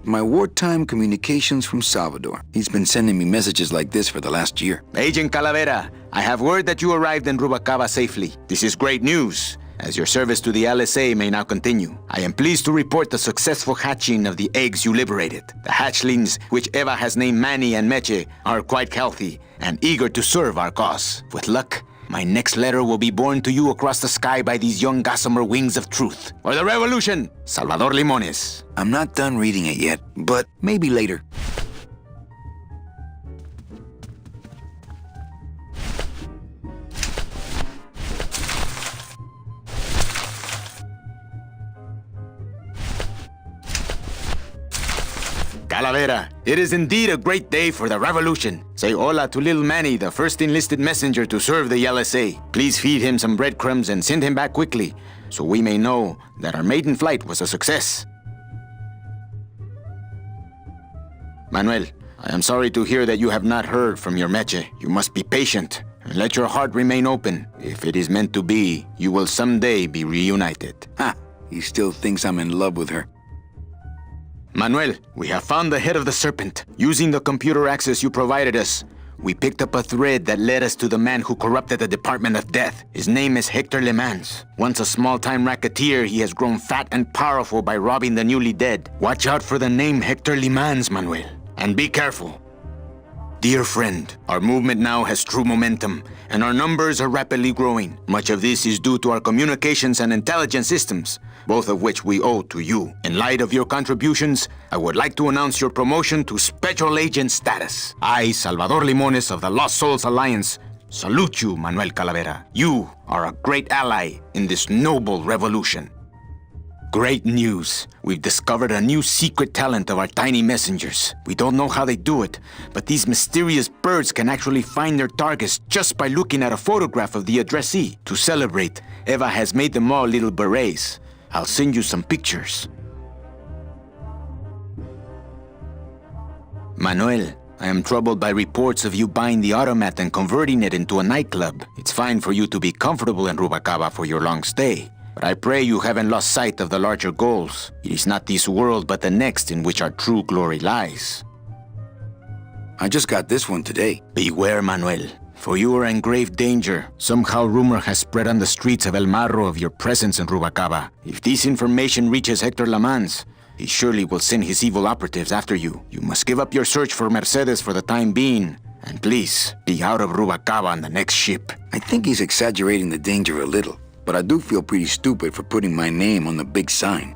My wartime communications from Salvador. He's been sending me messages like this for the last year. Agent Calavera, I have word that you arrived in Rubalcaba safely. This is great news, as your service to the LSA may now continue. I am pleased to report the successful hatching of the eggs you liberated. The hatchlings, which Eva has named Manny and Meche, are quite healthy and eager to serve our cause. With luck, my next letter will be borne to you across the sky by these young gossamer wings of truth. For the revolution, Salvador Limones. I'm not done reading it yet, but maybe later. Calavera, it is indeed a great day for the revolution. Say hola to little Manny, the first enlisted messenger to serve the LSA. Please feed him some breadcrumbs and send him back quickly, so we may know that our maiden flight was a success. Manuel, I am sorry to hear that you have not heard from your Meche. You must be patient and let your heart remain open. If it is meant to be, you will someday be reunited. Ha! He still thinks I'm in love with her. Manuel, we have found the head of the serpent. Using the computer access you provided us, we picked up a thread that led us to the man who corrupted the Department of Death. His name is Hector Le Mans. Once a small-time racketeer, he has grown fat and powerful by robbing the newly dead. Watch out for the name Hector Le Mans, Manuel. And be careful. Dear friend, our movement now has true momentum, and our numbers are rapidly growing. Much of this is due to our communications and intelligence systems, both of which we owe to you. In light of your contributions, I would like to announce your promotion to Special Agent status. I, Salvador Limones of the Lost Souls Alliance, salute you, Manuel Calavera. You are a great ally in this noble revolution. Great news. We've discovered a new secret talent of our tiny messengers. We don't know how they do it, but these mysterious birds can actually find their targets just by looking at a photograph of the addressee. To celebrate, Eva has made them all little berets. I'll send you some pictures. Manuel, I am troubled by reports of you buying the automat and converting it into a nightclub. It's fine for you to be comfortable in Rubalcaba for your long stay, but I pray you haven't lost sight of the larger goals. It is not this world but the next in which our true glory lies. I just got this one today. Beware, Manuel, for you are in grave danger. Somehow rumor has spread on the streets of El Marro of your presence in Rubalcaba. If this information reaches Hector Le Mans, he surely will send his evil operatives after you. You must give up your search for Mercedes for the time being, and please, be out of Rubalcaba on the next ship. I think he's exaggerating the danger a little, but I do feel pretty stupid for putting my name on the big sign.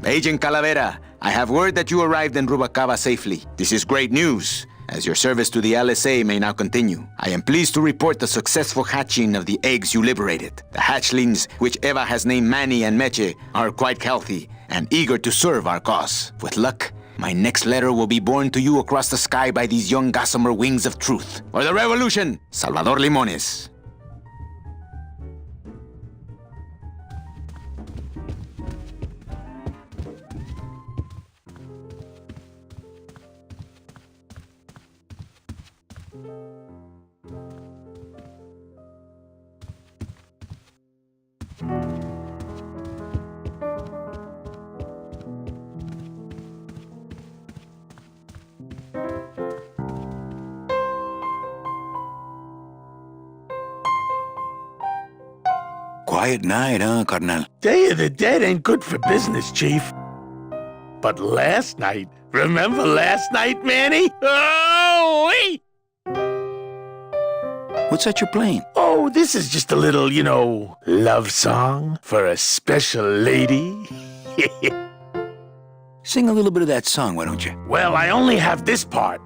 Agent Calavera, I have word that you arrived in Rubalcaba safely. This is great news, as your service to the LSA may now continue. I am pleased to report the successful hatching of the eggs you liberated. The hatchlings, which Eva has named Manny and Meche, are quite healthy and eager to serve our cause. With luck, my next letter will be borne to you across the sky by these young gossamer wings of truth. For the revolution, Salvador Limones. Quiet night, huh, carnal? Day of the Dead ain't good for business, Chief. But last night, remember last night, Manny? Oh, wait! What's that you're playing? Oh, this is just a little, love song for a special lady. Sing a little bit of that song, why don't you? Well, I only have this part.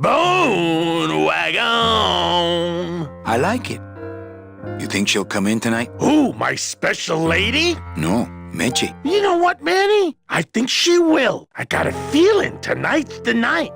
Bone wagon. I like it. You think she'll come in tonight? Who, my special lady? No, Meche. You know what, Manny? I think she will. I got a feeling tonight's the night.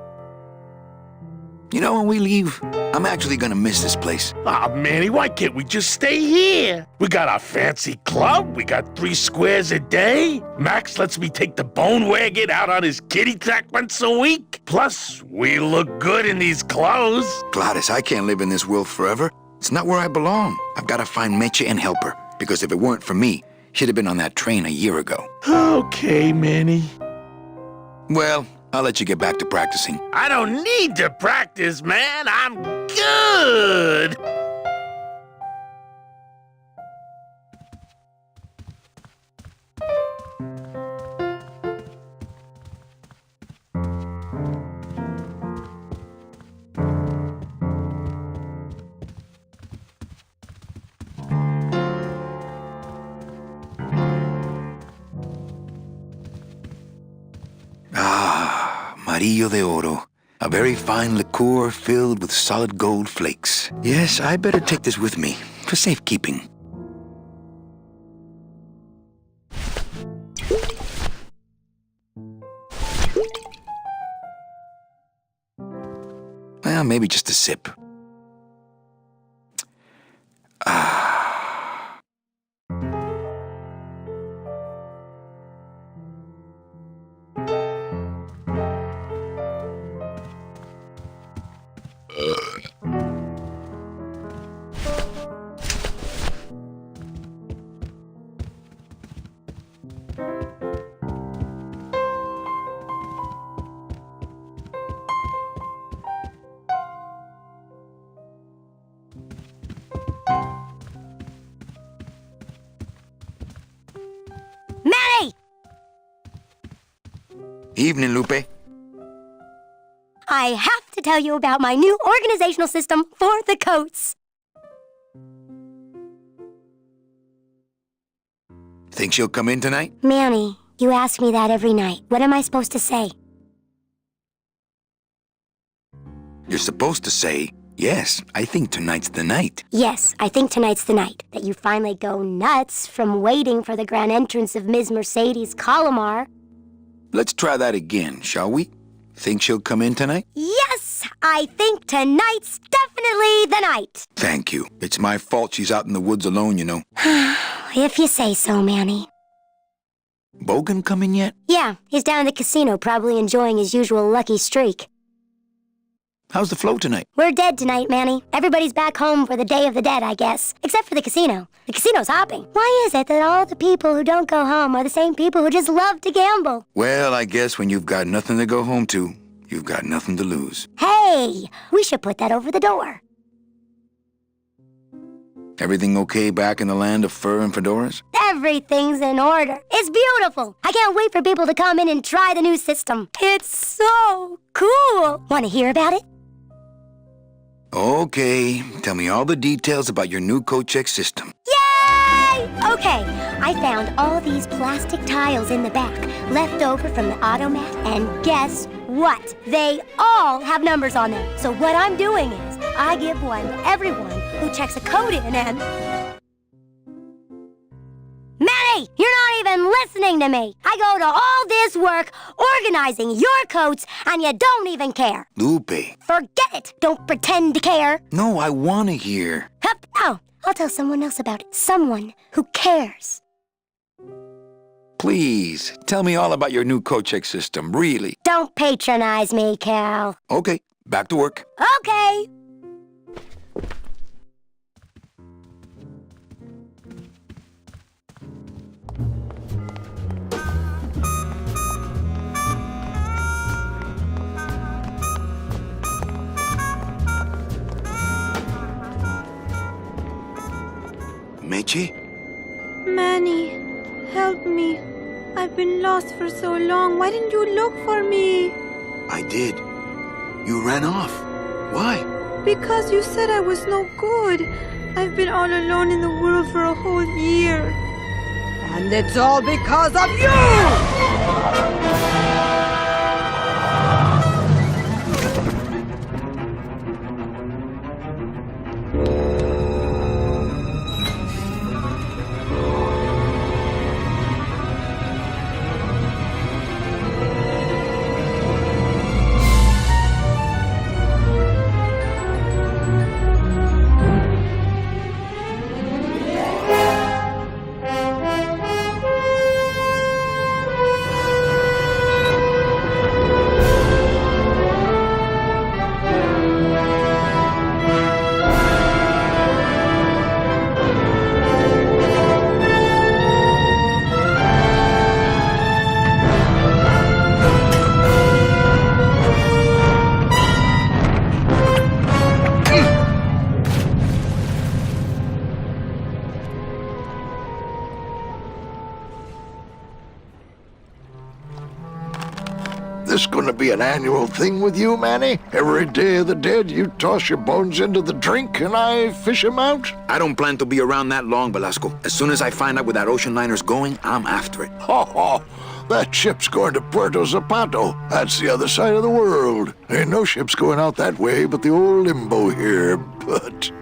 You know, when we leave, I'm actually gonna miss this place. Aw, Manny, why can't we just stay here? We got our fancy club, we got 3 squares a day. Max lets me take the bone wagon out on his kitty track once a week. Plus, we look good in these clothes. Gladys, I can't live in this world forever. It's not where I belong. I've got to find Meche and help her, because if it weren't for me, she'd have been on that train a year ago. Okay, Manny. Well, I'll let you get back to practicing. I don't need to practice, man. I'm good. Amarillo de Oro. A very fine liqueur filled with solid gold flakes. Yes, I better take this with me for safekeeping. Well, maybe just a sip. Manny! Evening, Lupe. I have to tell you about my new organizational system for the coats. Think she'll come in tonight? Manny, you ask me that every night. What am I supposed to say? You're supposed to say, yes, I think tonight's the night. Yes, I think tonight's the night that you finally go nuts from waiting for the grand entrance of Ms. Mercedes Colomar. Let's try that again, shall we? Think she'll come in tonight? Yes, I think tonight's definitely the night. Thank you. It's my fault she's out in the woods alone, you know. If you say so, Manny. Bogan come in yet? Yeah, he's down at the casino, probably enjoying his usual lucky streak. How's the flow tonight? We're dead tonight, Manny. Everybody's back home for the Day of the Dead, I guess. Except for the casino. The casino's hopping. Why is it that all the people who don't go home are the same people who just love to gamble? Well, I guess when you've got nothing to go home to, you've got nothing to lose. Hey, we should put that over the door. Everything okay back in the land of fur and fedoras? Everything's in order. It's beautiful. I can't wait for people to come in and try the new system. It's so cool. Want to hear about it? Okay, tell me all the details about your new coat check system. Yay! Okay, I found all these plastic tiles in the back, left over from the automat, and guess what? They all have numbers on them. So what I'm doing is, I give one to everyone who checks a code in and... Manny, you're not even listening to me. I go to all this work organizing your coats, and you don't even care. Lupe. Forget it. Don't pretend to care. No, I want to hear. Hup, no, I'll tell someone else about it. Someone who cares. Please, tell me all about your new coat check system, really. Don't patronize me, Cal. Okay, back to work. Okay. Meche? Manny, help me. I've been lost for so long. Why didn't you look for me? I did. You ran off. Why? Because you said I was no good. I've been all alone in the world for a whole year. And it's all because of you! this gonna be an annual thing with you, Manny? Every Day of the Dead, you toss your bones into the drink and I fish 'em out? I don't plan to be around that long, Velasco. As soon as I find out where that ocean liner's going, I'm after it. Ho ho! That ship's going to Puerto Zapato. That's the other side of the world. Ain't no ships going out that way but the old Limbo here,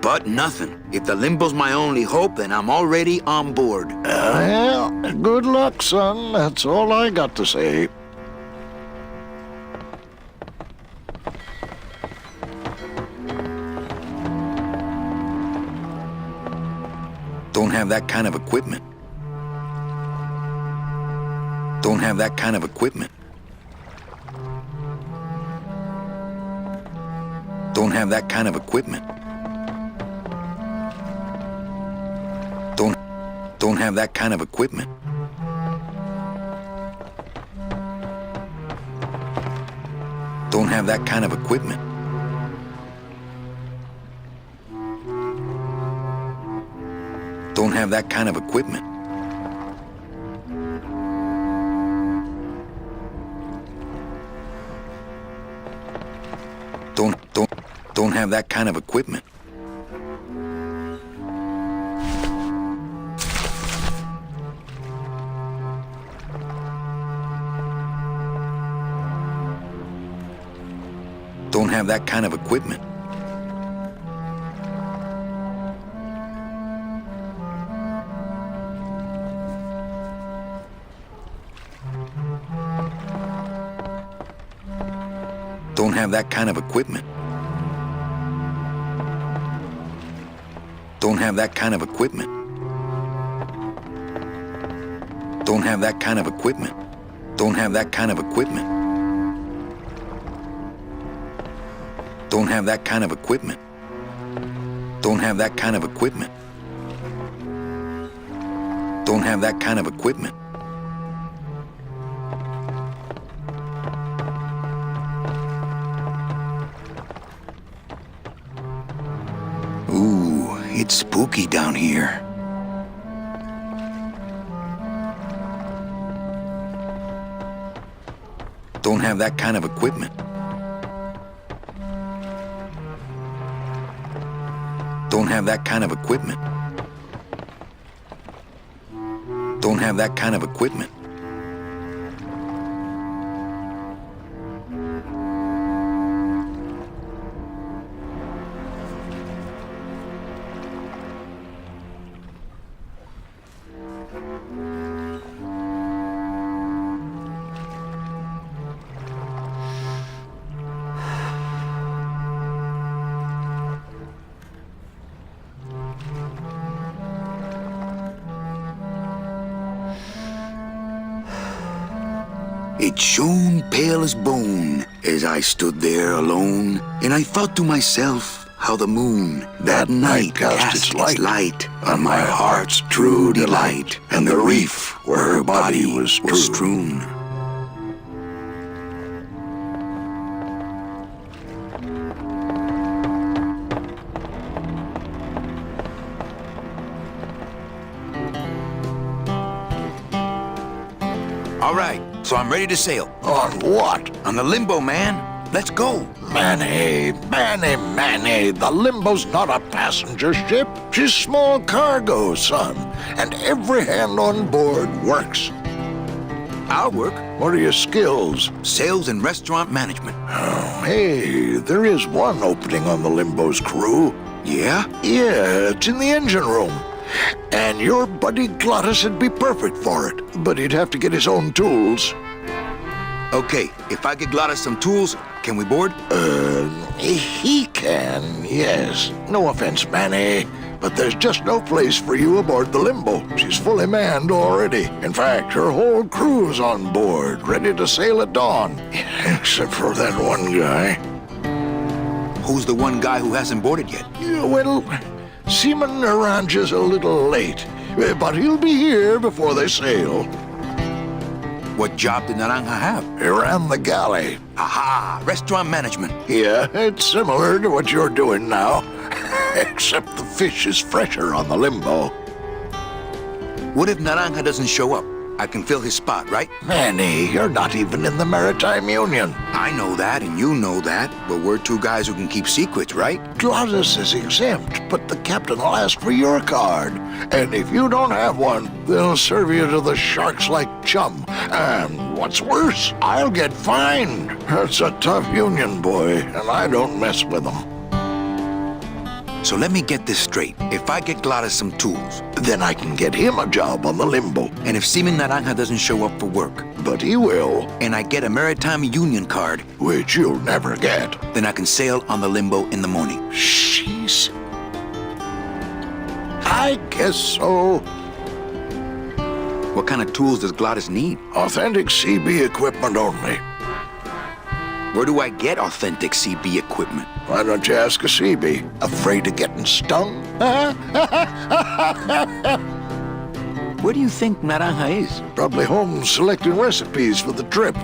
But nothing. If the Limbo's my only hope, then I'm already on board. Well, good luck, son. That's all I got to say. Don't have that kind of equipment. Don't have that kind of equipment. Don't have that kind of equipment. Don't have that kind of equipment. Don't have that kind of equipment. Don't have that kind of equipment. Don't have that kind of equipment. Don't have that kind of equipment. Don't have that kind of equipment. Don't have that kind of equipment. Don't have that kind of equipment. Don't have that kind of equipment. Don't have that kind of equipment. Don't have that kind of equipment. Don't have that kind of equipment. Ooh, it's spooky down here. Don't have that kind of equipment. Don't have that kind of equipment. Don't have that kind of equipment. It shone pale as bone as I stood there alone, and I thought to myself how the moon that night cast its light on my heart's true delight, and the reef where her body was strewn. All right, so I'm ready to sail. On what? On the Limbo, man. Let's go. Manny, the Limbo's not a passenger ship. She's small cargo, son. And every hand on board works. I'll work. What are your skills? Sales and restaurant management. Oh, hey, there is one opening on the Limbo's crew. Yeah? Yeah, it's in the engine room. And your buddy Glottis would be perfect for it, but he'd have to get his own tools. Okay, if I get Glottis some tools, can we board? He can, yes. No offense, Manny, but there's just no place for you aboard the Limbo. She's fully manned already. In fact, her whole crew's on board, ready to sail at dawn. Except for that one guy. Who's the one guy who hasn't boarded yet? Yeah, well, Seaman Naranja's a little late, but he'll be here before they sail. What job did Naranja have? He ran the galley. Aha! Restaurant management. Yeah, it's similar to what you're doing now, except the fish is fresher on the Limbo. What if Naranja doesn't show up? I can fill his spot, right? Manny, you're not even in the Maritime Union. I know that, and you know that, but we're two guys who can keep secrets, right? Glottis is exempt, but the captain will ask for your card. And if you don't have one, they'll serve you to the sharks like chum. And what's worse, I'll get fined. It's a tough union, boy, and I don't mess with them. So let me get this straight. If I get Glottis some tools, Then I can get him a job on the limbo. and if Seaman Naranja doesn't show up for work, But he will, and I get a Maritime Union card, which you'll never get. then I can sail on the limbo in the morning. Jeez. I guess so. What kind of tools does Glottis need? Authentic CB equipment only. Where do I get authentic CB equipment? Why don't you ask a CB? Afraid of getting stung? Where do you think Naranja is? Probably home selecting recipes for the trip.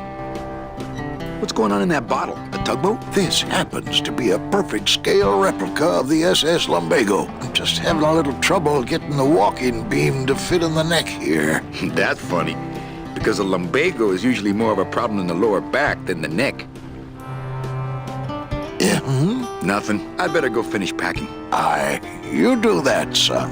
What's going on in that bottle? A tugboat? This happens to be a perfect scale replica of the SS Lumbago. I'm just having a little trouble getting the walking beam to fit in the neck here. That's funny, because a lumbago is usually more of a problem in the lower back than the neck. Yeah, Nothing. I'd better go finish packing. Aye, you do that, son.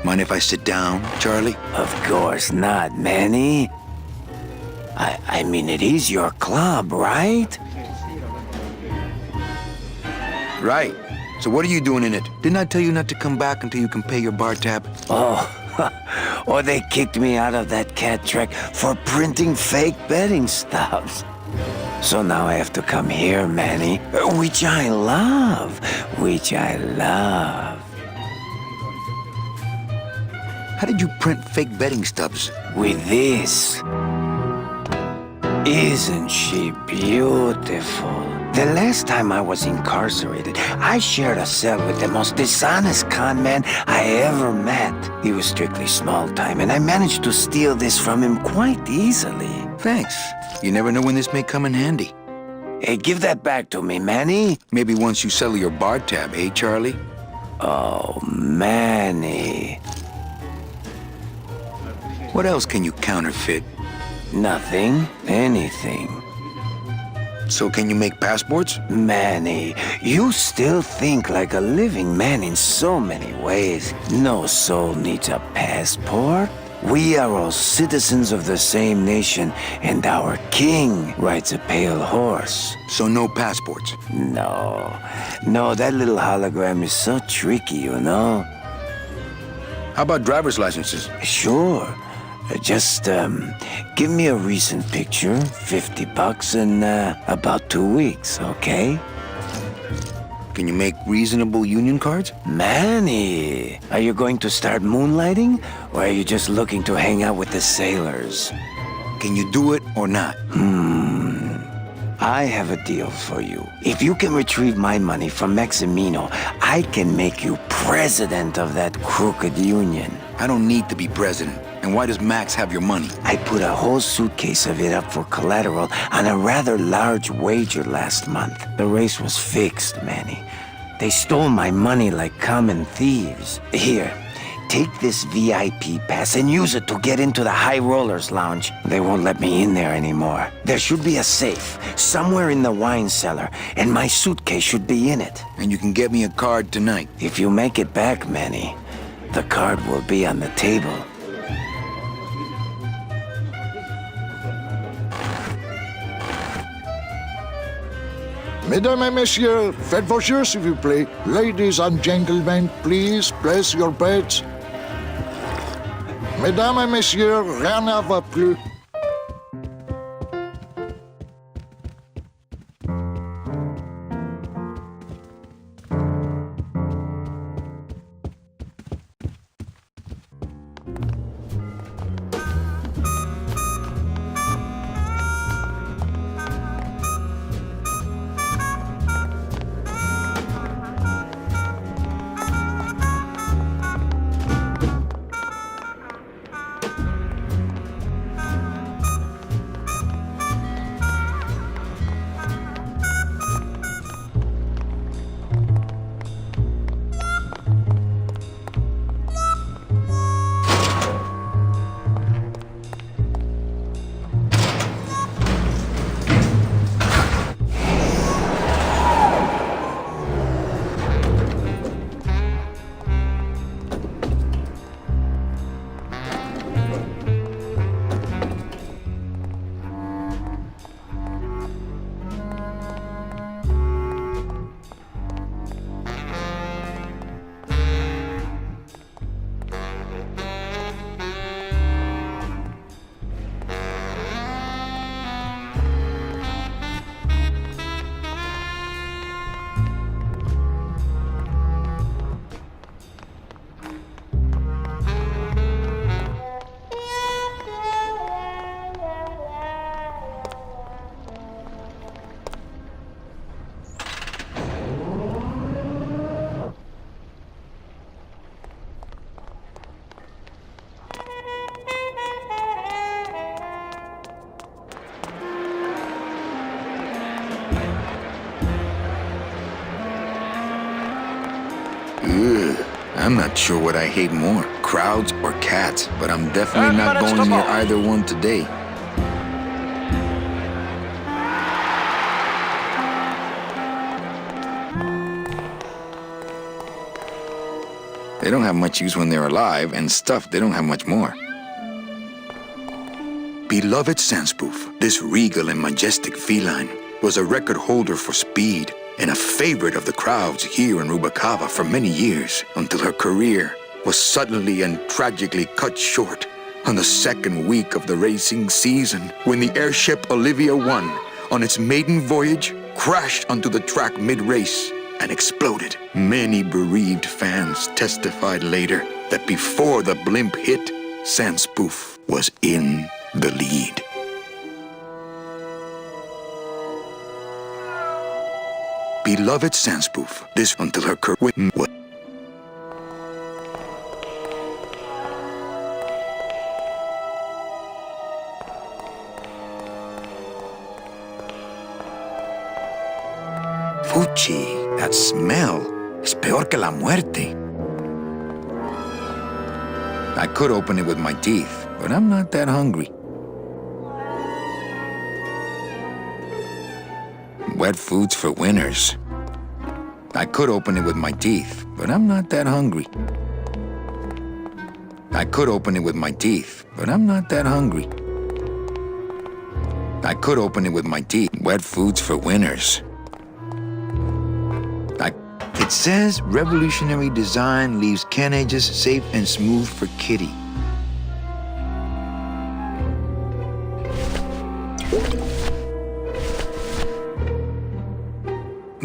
Mind if I sit down, Charlie? Of course not, Manny. I mean, it is your club, right? Right. So what are you doing in it? Didn't I tell you not to come back until you can pay your bar tab? Oh, or they kicked me out of that cat track for printing fake betting stubs. So now I have to come here, Manny, which I love. How did you print fake betting stubs? With this. Isn't she beautiful? The last time I was incarcerated, I shared a cell with the most dishonest con man I ever met. He was strictly small time, and I managed to steal this from him quite easily. Thanks. You never know when this may come in handy. Hey, give that back to me, Manny. Maybe once you settle your bar tab, eh, Charlie? Oh, Manny. What else can you counterfeit? Nothing. Anything. So can you make passports? Manny, you still think like a living man in so many ways. No soul needs a passport. We are all citizens of the same nation, and our king rides a pale horse. So no passports? No, that little hologram is so tricky, you know? How about driver's licenses? Sure. Just, give me a recent picture, $50 in, about 2 weeks, okay? Can you make reasonable union cards? Manny, are you going to start moonlighting, or are you just looking to hang out with the sailors? Can you do it or not? I have a deal for you. If you can retrieve my money from Maximino, I can make you president of that crooked union. I don't need to be president. And why does Max have your money? I put a whole suitcase of it up for collateral on a rather large wager last month. The race was fixed, Manny. They stole my money like common thieves. Here, take this VIP pass and use it to get into the High Rollers Lounge. They won't let me in there anymore. There should be a safe somewhere in the wine cellar, and my suitcase should be in it. And you can get me a card tonight. If you make it back, Manny, the card will be on the table. Mesdames et messieurs, faites vos jeux s'il vous plaît. Ladies and gentlemen, please place your bets. Mesdames et messieurs, rien ne va plus. I'm not sure what I hate more, crowds or cats, but I'm definitely not going near either one today. They don't have much use when they're alive, and stuffed, they don't have much more. Beloved Sandspoof, this regal and majestic feline was a record holder for speed and a favorite of the crowds here in Rubacava for many years, until her career was suddenly and tragically cut short on the second week of the racing season, when the airship Olivia 1, on its maiden voyage, crashed onto the track mid-race and exploded. Many bereaved fans testified later that before the blimp hit, Sandspoof was in the lead. Beloved Sandspoof, this until her career was Fuchi, that smell is peor que la muerte. I could open it with my teeth, but I'm not that hungry. Wet food's for winners. I could open it with my teeth, but I'm not that hungry. I could open it with my teeth, but I'm not that hungry. I could open it with my teeth. Wet food's for winners. It says revolutionary design leaves can edges safe and smooth for Kitty.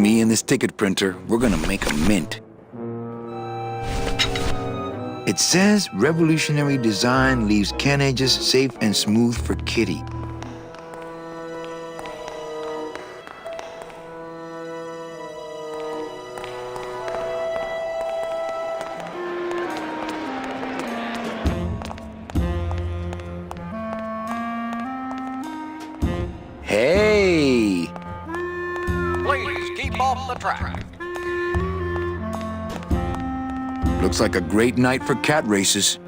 Me and this ticket printer, we're gonna make a mint. It says revolutionary design leaves can edges safe and smooth for Kitty. Hey! Please keep off the track. Looks like a great night for cat races. Do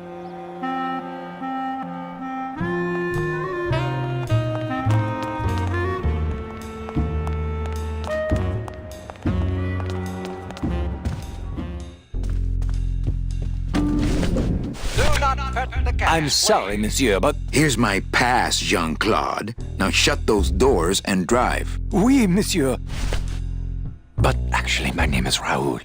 not pet the cat. I'm sorry, monsieur, but Here's my pass, Jean-Claude. Now shut those doors and drive. oui, monsieur. But actually, my name is Raoul.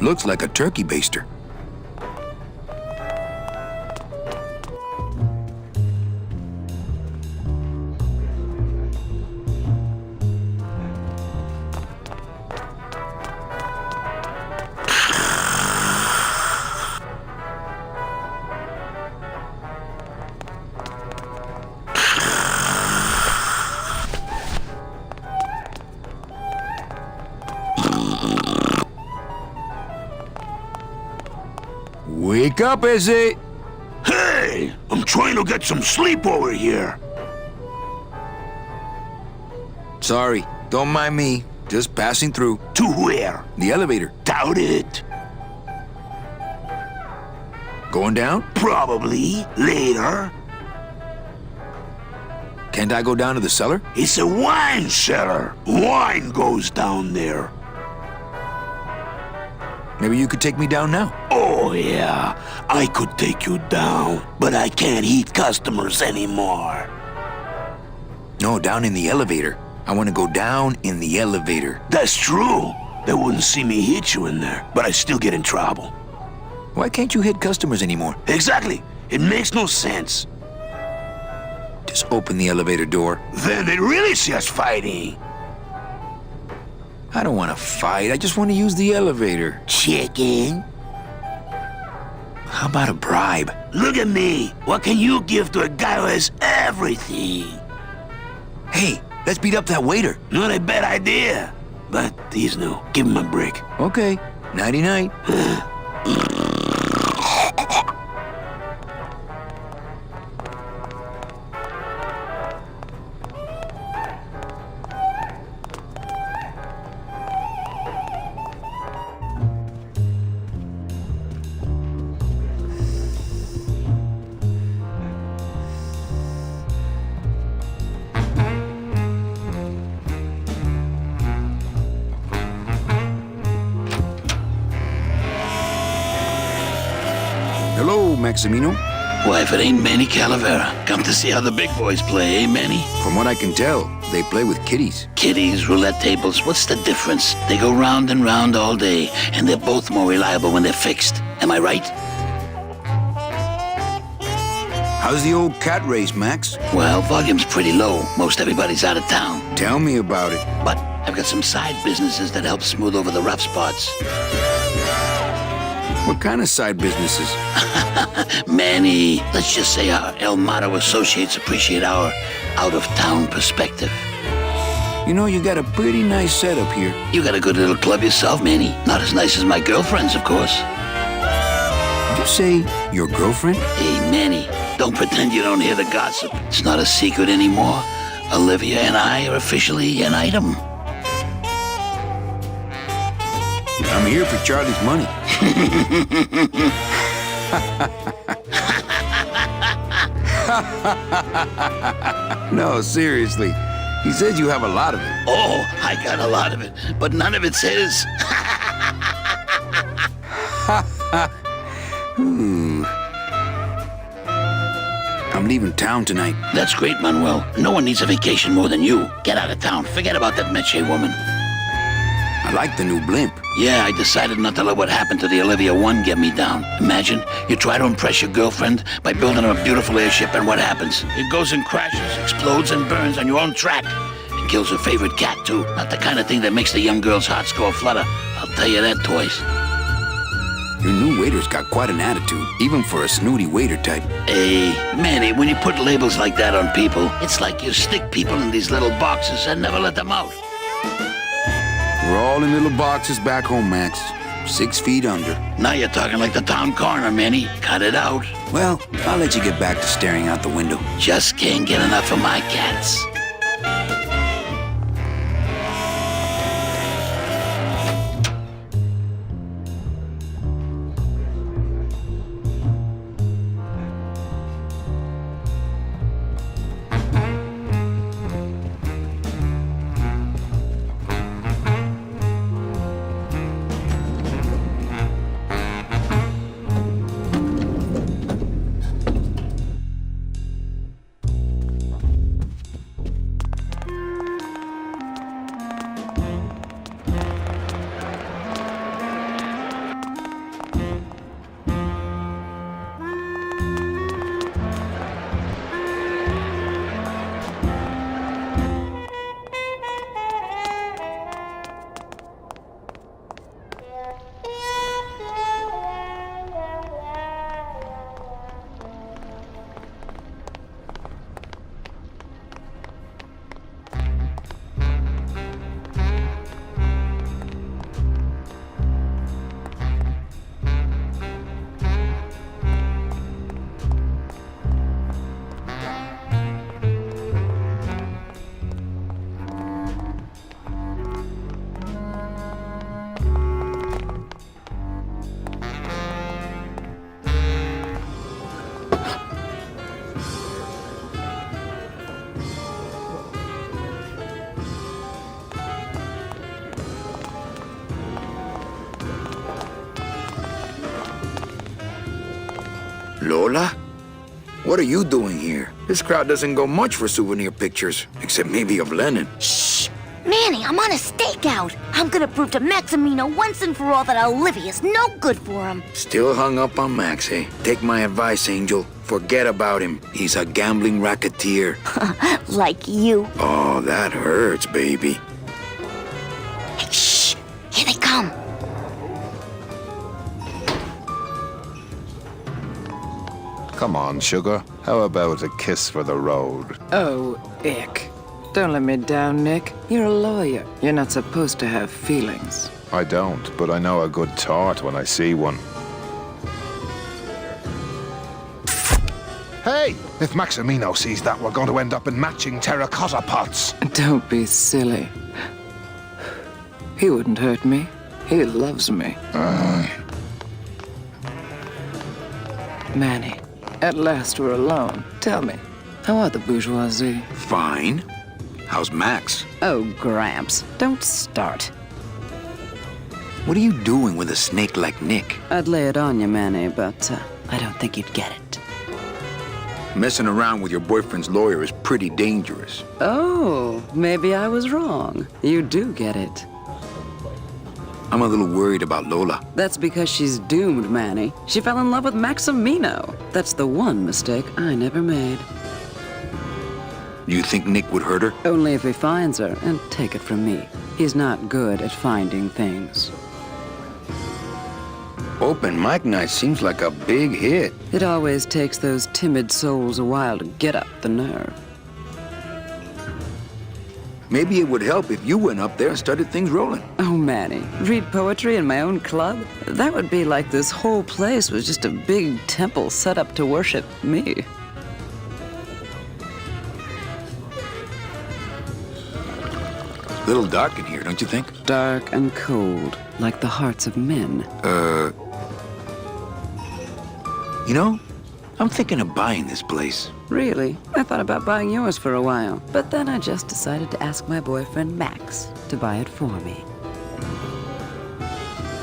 Looks like a turkey baster. Wake up, Izzy! Hey! I'm trying to get some sleep over here. Sorry, don't mind me. Just passing through. To where? The elevator. Doubt it. Going down? Probably. Later. Can't I go down to the cellar? It's a wine cellar. Wine goes down there. Maybe you could take me down now. Oh, yeah. I could take you down, but I can't heat customers anymore. No, down in the elevator. I want to go down in the elevator. That's true. They wouldn't see me hit you in there, but I still get in trouble. Why can't you hit customers anymore? Exactly. It makes no sense. Just open the elevator door. Then they really see us fighting. I don't want to fight. I just want to use the elevator. Chicken. How about a bribe? Look at me. What can you give to a guy who has everything? Hey, let's beat up that waiter. Not a bad idea. But he's new. Give him a break. Okay, nighty-night. Hello, Maximino. Why, if it ain't Manny Calavera, come to see how the big boys play, eh, Manny? From what I can tell, they play with kitties. Kitties, roulette tables, what's the difference? They go round and round all day, and they're both more reliable when they're fixed. Am I right? How's the old cat race, Max? Well, volume's pretty low. Most everybody's out of town. Tell me about it. But I've got some side businesses that help smooth over the rough spots. What kind of side businesses? Manny, let's just say our El Mato associates appreciate our out-of-town perspective. You know, you got a pretty nice setup here. You got a good little club yourself, Manny. Not as nice as my girlfriend's, of course. Did you say your girlfriend? Hey, Manny, don't pretend you don't hear the gossip. It's not a secret anymore. Olivia and I are officially an item. I'm here for Charlie's money. No, seriously. He says you have a lot of it. Oh, I got a lot of it, but none of it's his. Ooh. I'm leaving town tonight. That's great, Manuel. No one needs a vacation more than you. Get out of town. Forget about that Meche woman. I like the new blimp. Yeah, I decided not to let what happened to the Olivia 1 get me down. Imagine, you try to impress your girlfriend by building her a beautiful airship, and what happens? It goes and crashes, explodes and burns on your own track. And kills her favorite cat, too. Not the kind of thing that makes the young girl's hearts go aflutter. I'll tell you that, toys. Your new waiter's got quite an attitude, even for a snooty waiter type. Hey, Manny, when you put labels like that on people, it's like you stick people in these little boxes and never let them out. We're all in little boxes back home, Max. 6 feet under. Now you're talking like the town coroner, Manny. Cut it out. Well, I'll let you get back to staring out the window. Just can't get enough of my cats. Lola? What are you doing here? This crowd doesn't go much for souvenir pictures, except maybe of Lennon. Shh! Manny, I'm on a stakeout. I'm gonna prove to Maximino once and for all that Olivia's no good for him. Still hung up on Max, eh? Take my advice, Angel. Forget about him. He's a gambling racketeer. Like you. Oh, that hurts, baby. Hey, shh! Here they come. Come on, sugar. How about a kiss for the road? Oh, ick. Don't let me down, Nick. You're a lawyer. You're not supposed to have feelings. I don't, but I know a good tart when I see one. Hey! If Maximino sees that, we're going to end up in matching terracotta pots. Don't be silly. He wouldn't hurt me. He loves me. Manny, at last we're alone. Tell me, how are the bourgeoisie? Fine. How's Max? Oh, Gramps, don't start. What are you doing with a snake like Nick? I'd lay it on you, Manny, but I don't think you'd get it. Messing around with your boyfriend's lawyer is pretty dangerous. Oh, maybe I was wrong. You do get it. I'm a little worried about Lola. That's because she's doomed, Manny. She fell in love with Maximino. That's the one mistake I never made. You think Nick would hurt her? Only if he finds her, and take it from me. He's not good at finding things. Open mic night seems like a big hit. It always takes those timid souls a while to get up the nerve. Maybe it would help if you went up there and started things rolling. Oh, Manny, read poetry in my own club? That would be like this whole place was just a big temple set up to worship me. A little dark in here, don't you think? Dark and cold, like the hearts of men. You know, I'm thinking of buying this place. Really? I thought about buying yours for a while, but then I just decided to ask my boyfriend Max to buy it for me.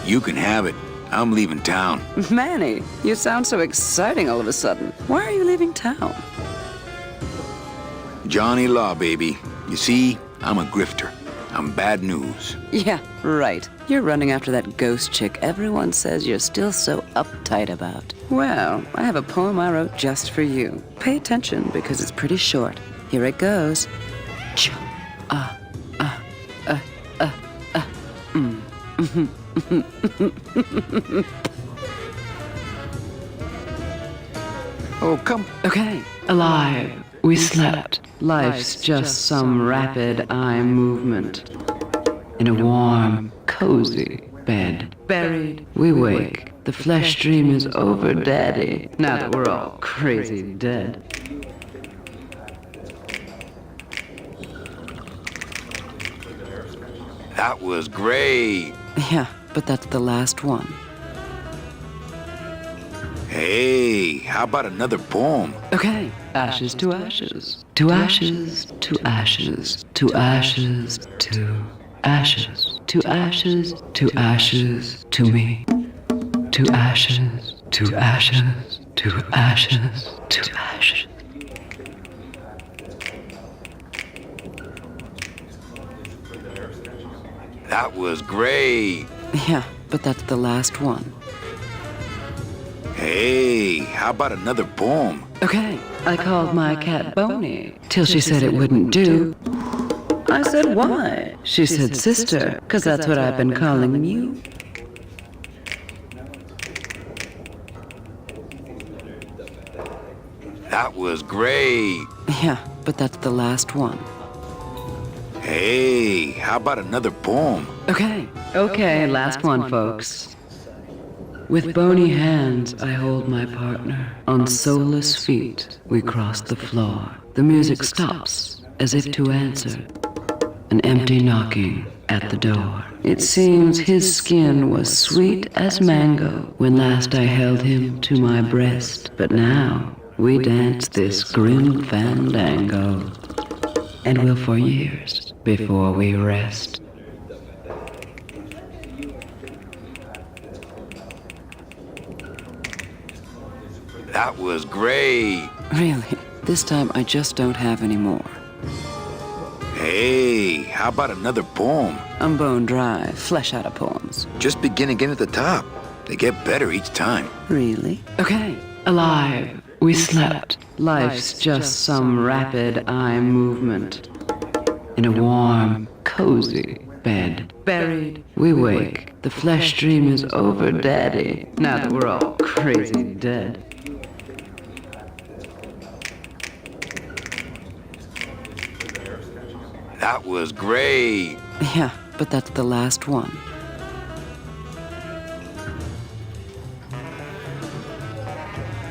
You can have it. I'm leaving town. Manny, you sound so exciting all of a sudden. Why are you leaving town? Johnny Law, baby. You see, I'm a grifter. I'm bad news. Yeah, right. You're running after that ghost chick everyone says you're still so uptight about. Well, I have a poem I wrote just for you. Pay attention because it's pretty short. Here it goes. Oh, come. Okay. Alive. We slept. Life's just some rapid eye movement. In a warm, cozy bed. Buried, we wake. The flesh dream is over, Daddy. Now that we're all crazy dead. That was great. Yeah, but that's the last one. Hey, how about another poem? Okay. Ashes to ashes. To ashes, to ashes, to ashes, to ashes. To ashes, to ashes, to me. To ashes, to ashes, to ashes, to ashes. That was great. Yeah, but that's the last one. Hey, how about another poem? Okay. I called my cat Boney till she said it wouldn't do. I said, why? She said, sister, 'cause that's what I've been calling you. That was great. Yeah, but that's the last one. Hey, how about another poem? Okay, last one, folks. With bony hands, I hold my partner. On soulless feet, we cross the floor. The music stops, as if to answer. An empty knocking at the door. It seems his skin was sweet as mango when last I held him to my breast. But now, we dance this grim fandango. And will for years before we rest. That was great. Really, this time I just don't have any more. Hey, how about another poem? I'm bone dry, flesh out of poems. Just begin again at the top. They get better each time. Really? Okay. Alive. We slept. Life's just some rapid eye movement. In a warm, cozy bed. Buried, we wake. The flesh dream is over, Daddy. Now that we're all crazy dead. That was great. Yeah, but that's the last one.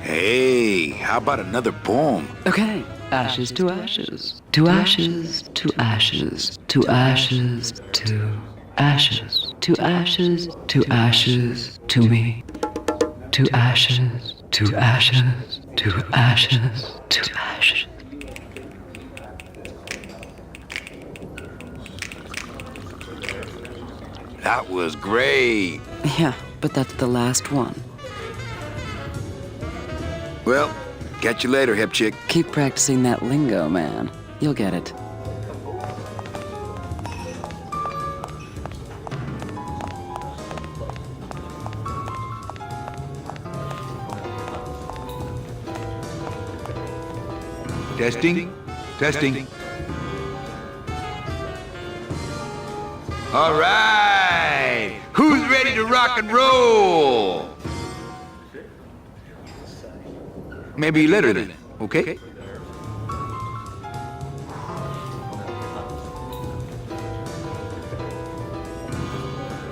Hey, how about another poem? Okay. Ashes to ashes. To ashes, to ashes, to ashes, to ashes. To ashes, to ashes, to me. To ashes, to ashes, to ashes, to ashes. That was great. Yeah, but that's the last one. Well, catch you later, hip chick. Keep practicing that lingo, man. You'll get it. Testing, testing. All right, who's ready to rock and roll? Maybe later then, okay?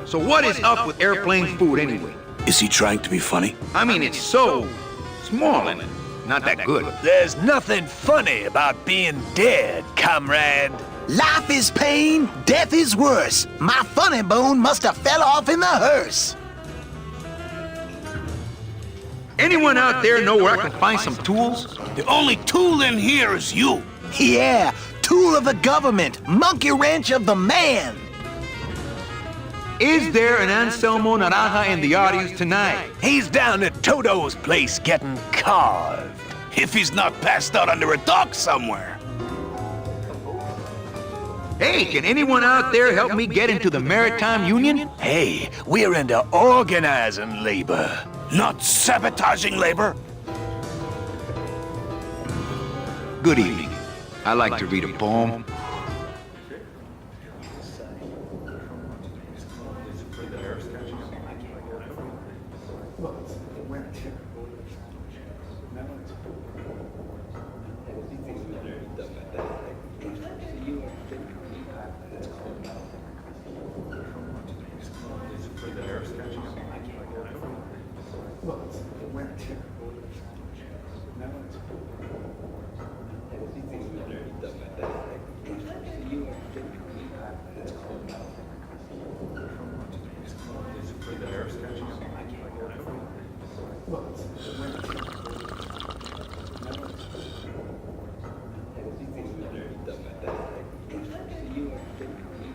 So what is up with airplane food anyway? Is he trying to be funny? I mean, it's so small and not that good. There's nothing funny about being dead, comrade. Life is pain, death is worse. My funny bone must have fell off in the hearse. Anyone out there know where I can find some tools? The only tool in here is you. Yeah, tool of the government, monkey wrench of the man. Is there an Anselmo Naranja in the audience tonight? He's down at Toto's place getting carved. If he's not passed out under a dock somewhere. Hey, can anyone out there help me get into the Maritime Union? Hey, we're into organizing labor. Not sabotaging labor. Good evening. I like to read a poem.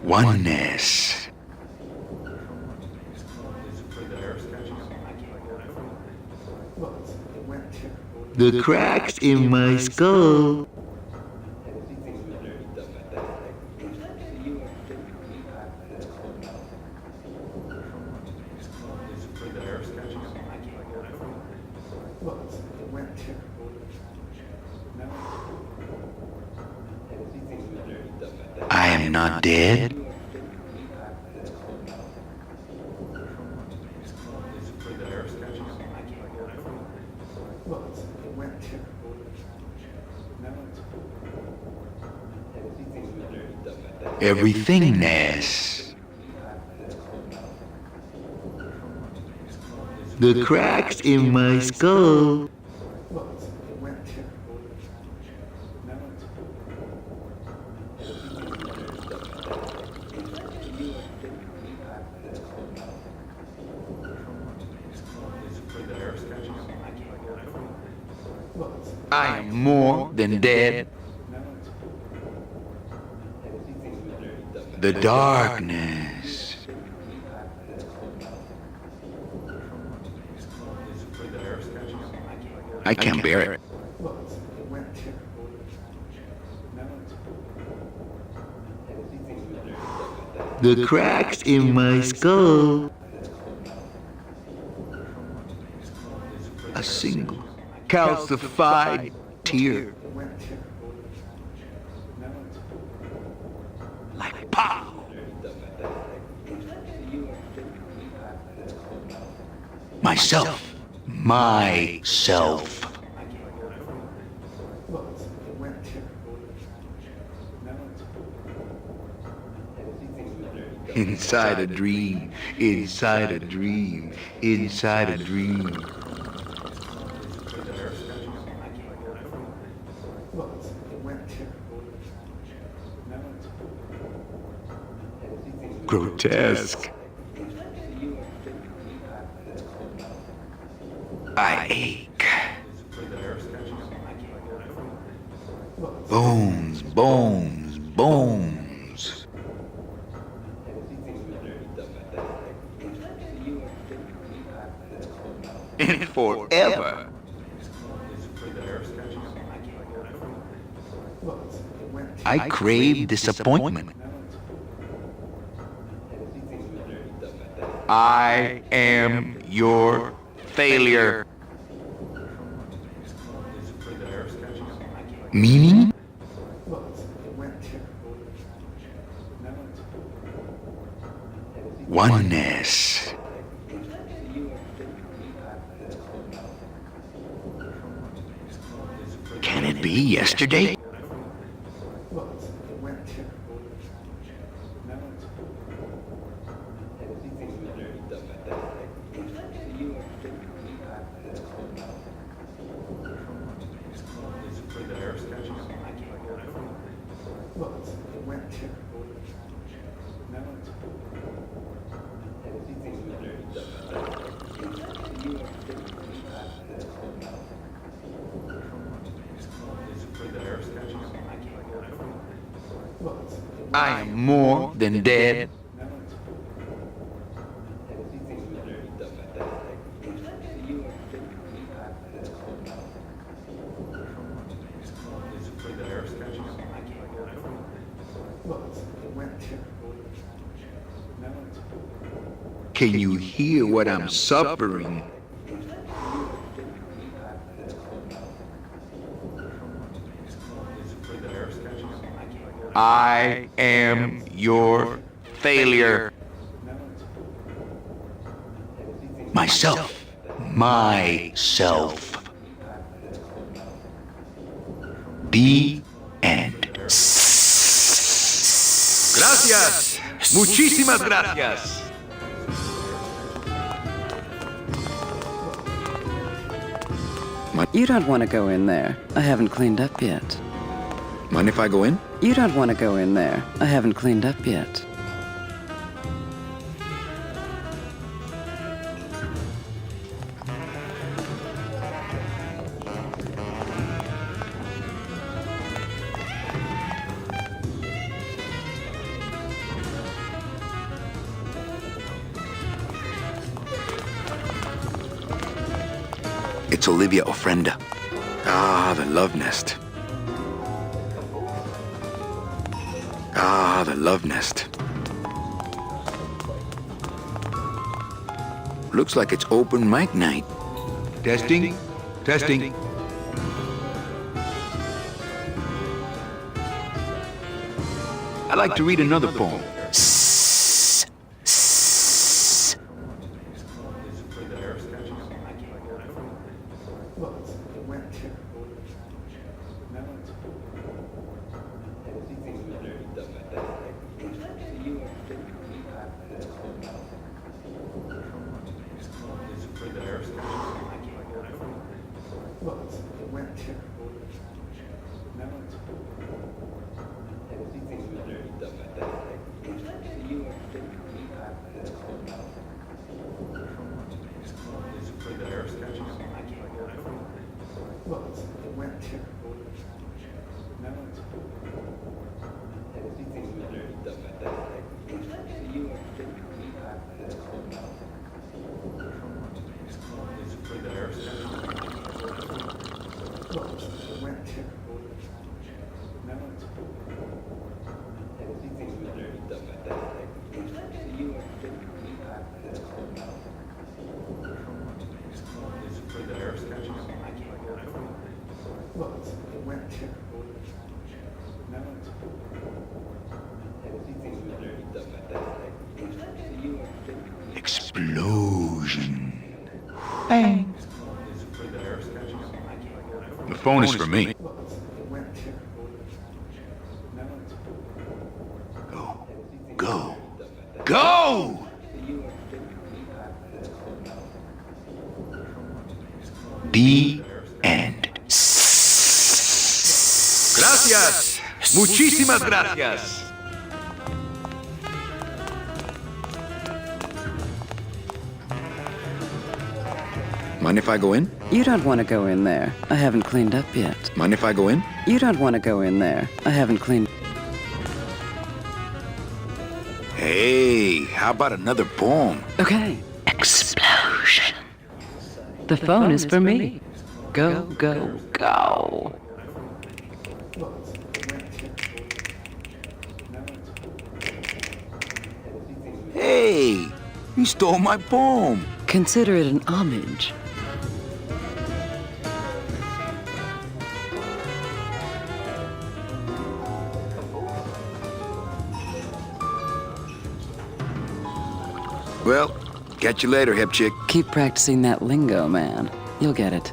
Oneness. The cracks in my skull. I am not dead. Everythingness. The cracks in my skull. I am more than dead. The darkness. I can't bear it. The cracks in my skull. A single calcified tear. Like pow! Myself. Inside a dream, inside a dream, inside a dream. Grotesque. I ache. Bones, bones, bones. And forever. I crave disappointment. I am your failure. Meaning? Oneness. Can it be yesterday? I am more than dead. Can you hear what I'm suffering? I am your failure. Myself. The end. Gracias. Muchísimas gracias. You don't want to go in there. I haven't cleaned up yet. Mind if I go in? You don't want to go in there. I haven't cleaned up yet. It's Olivia Ofrenda. Ah, the love nest. Ah, the love nest. Looks like it's open mic night. Testing. Testing. I'd like to read another poem. Explosion. Bang. The phone is for me. Go. Go! The end. Gracias. Muchísimas gracias. Mind if I go in? You don't want to go in there. I haven't cleaned up yet. Mind if I go in? You don't want to go in there. I haven't cleaned. Hey, how about another poem? Okay. Explosion. The phone is for me. Go, go, go. Hey, you stole my poem. Consider it an homage. Well, catch you later, hip chick. Keep practicing that lingo, man. You'll get it.